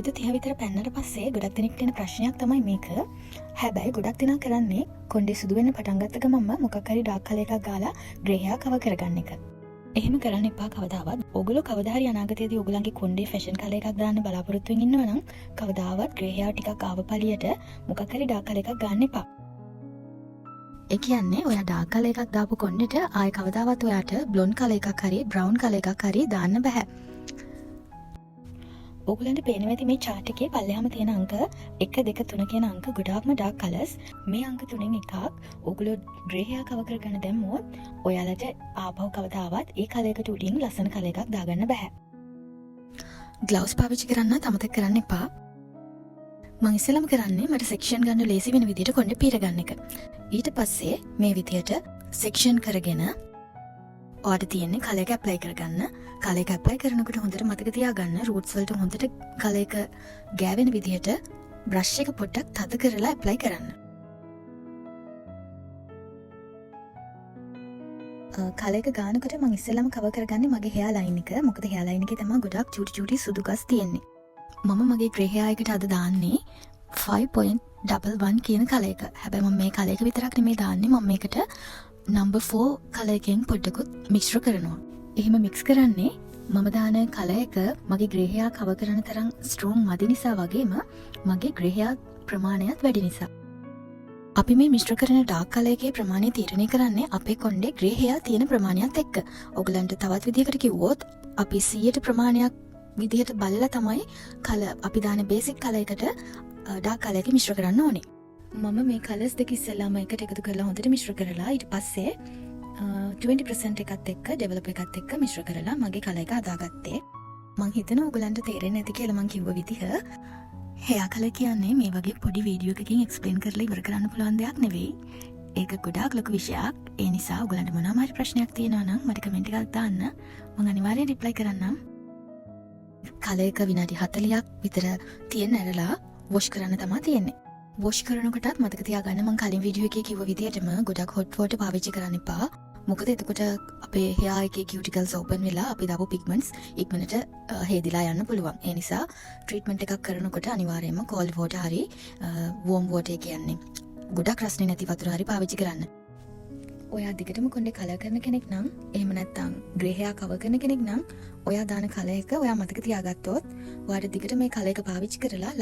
30 විතර පැන්නට පස්සේ ගොඩක් දෙනෙක්ට එන ප්‍රශ්නයක් තමයි මේක. හැබැයි ගොඩක් දෙනා කරන්නේ කොණ්ඩේ සුදු වෙන්න පටන් ගත්ත ගමන්ම මොකක් හරි ඩාර්ක් කලර් එකක් ගාලා ග්‍රේ හෙයා කවර් කරගන්න එක. එහෙම කරන්න එපා කවදාවත්. ඔයගොල්ලෝ කවදා හරි අනාගතයේදී ඔයගලන්ගේ කොණ්ඩේ ෆැෂන් කලර් එකක් දාන්න බලාපොරොත්තු වෙමින් ඉන්නවා නම් කවදාවත් ග්‍රේ හෙයා ටිකක් ආව පළියට මොකක් හරි ඩාර්ක් කලර් එකක් ගන්න එපා. ඒ කියන්නේ ඔයා ඩාර්ක් කලර් එකක් දාපු කොණ්ඩෙට ආයෙ කවදාවත් ඔයාට බ්ලොන්ඩ් කලර් එකක් හරි බ්‍රවුන් කලර් එකක් හරි දාන්න බෑ. ඔයගලන්ට පේනවා ඇති මේ chart එකේ පල්ලෙහාම තියෙන අංක 1 2 3 කියන අංක ගොඩාක්ම dark colors. මේ අංක තුනෙන් එකක් ඔයගොල්ලෝ grey hair cover කරගෙන දැම්මොත් ඔයාලට ආපහු කවදාවත් ඒ කලර් එකට උඩින් ලස්සන කලර් එකක් දාගන්න බෑ. gloves පාවිච්චි කරන්නත් අමතක කරන්න එපා. මම ඉස්සෙල්ලාම කරන්නේ මට section ගන්න ලේසි වෙන විදිහට කොණ්ඩේ පීර ගන්න එක. ඊට පස්සේ මේ විදිහට section කරගෙන ඔයාට තියෙන්නේ කලර් එක ඇප්ලයි කරගන්න. කලර් එක ඇප්ලයි කරනකොට හොඳට මතක තියාගන්න රූට්ස් වලට හොඳට කලර් එක ගෑවෙන විදිහට බ්‍රෂ් එක පොඩ්ඩක් තද කරලා ඇප්ලයි කරන්න. කලර් එක ගන්නකොට මම ඉස්සෙල්ලාම කවර් කරගන්නේ මගේ hair line එක. මොකද hair line එකේ තමයි ගොඩක් චූටි සුදු ගස් තියෙන්නේ. මම මගේ grey hair එකට අද දාන්නේ 5.11 කියන කලර් එක. හැබැයි මම මේ කලර් එක විතරක් නෙමෙයි දාන්නේ. මම මේකට number 4 කලර් එකෙන් පොඩ්ඩකුත් මික්ස් කරනවා. එහෙම මික්ස් කරන්නේ මම දාන කලර් එක මගේ grey hair cover කරන තරම් strong මදි නිසා වගේම මගේ grey hair ප්‍රමාණයත් වැඩි නිසා. අපි මේ මිශ්‍ර කරන dark color එකේ ප්‍රමාණය තීරණය කරන්නේ අපේ කොණ්ඩේ grey hair තියෙන ප්‍රමාණයත් එක්ක. ඔයගලන්ට තවත් විදිහකට කිව්වොත් අපි 100ට ප්‍රමාණයක් විදිහට බලලා තමයි කලර් අපි දාන බේසික් කලර් එකට dark color එක මිශ්‍ර කරන්න ඕනේ. මම මේ කලර්ස් දෙක ඉස්සෙල්ලාම එකට එකතු කරලා හොඳට මිශ්‍ර කරලා ඊට පස්සේ 20% එකත් එක්ක ඩෙවලොප් එකත් එක්ක මිශ්‍ර කරලා මගේ කලර් එක හදාගත්තේ. මං හිතනවා ඔයගලන්ට තේරෙන්නේ නැති කියලා මං කිව්ව විදිහ hair color කියන්නේ මේ වගේ පොඩි වීඩියෝ එකකින් එක්ස්ප්ලেইন කරලා ඉවර කරන්න පුළුවන් දෙයක් නෙවෙයි. ඒක ගොඩාක් ලොකු විෂයක්. ඒ නිසා ඔයගලන්ට මොනවාම හරි ප්‍රශ්නයක් තියෙනවා නම් මට කමෙන්ට් එකක් දාන්න. මං අනිවාර්යෙන් රිප්ලයි කරන්නම්. කලර් එක විනාඩි 40ක් විතර තියෙන ඇරලා වොෂ් කරන්න තමයි තියෙන්නේ. වොෂ් කරනකොටත් මතක තියාගන්න මම කලින් වීඩියෝ එකේ කිව්ව විදිහටම ගොඩක් hot water පාවිච්චි කරන්න එපා. මොකද එතකොට අපේ hair එකේ cuticles open වෙලා අපි දාපු pigments ඉක්මනට හේදිලා යන්න පුළුවන්. ඒ නිසා treatment එකක් කරනකොට අනිවාර්යයෙන්ම cold water හරි warm water කියන්නේ ගොඩක් රස්නේ නැති වතුර හරි පාවිච්චි කරන්න. ඔයා දිගටම කොණ්ඩේ කලර් කරන කෙනෙක් නම් එහෙම නැත්නම් grey hair cover කරන කෙනෙක් නම් ඔයා දාන කලර් එක ඔයා මතක තියාගත්තොත් ඔයාට දිගට මේ කලර් එක පාවිච්චි කරලා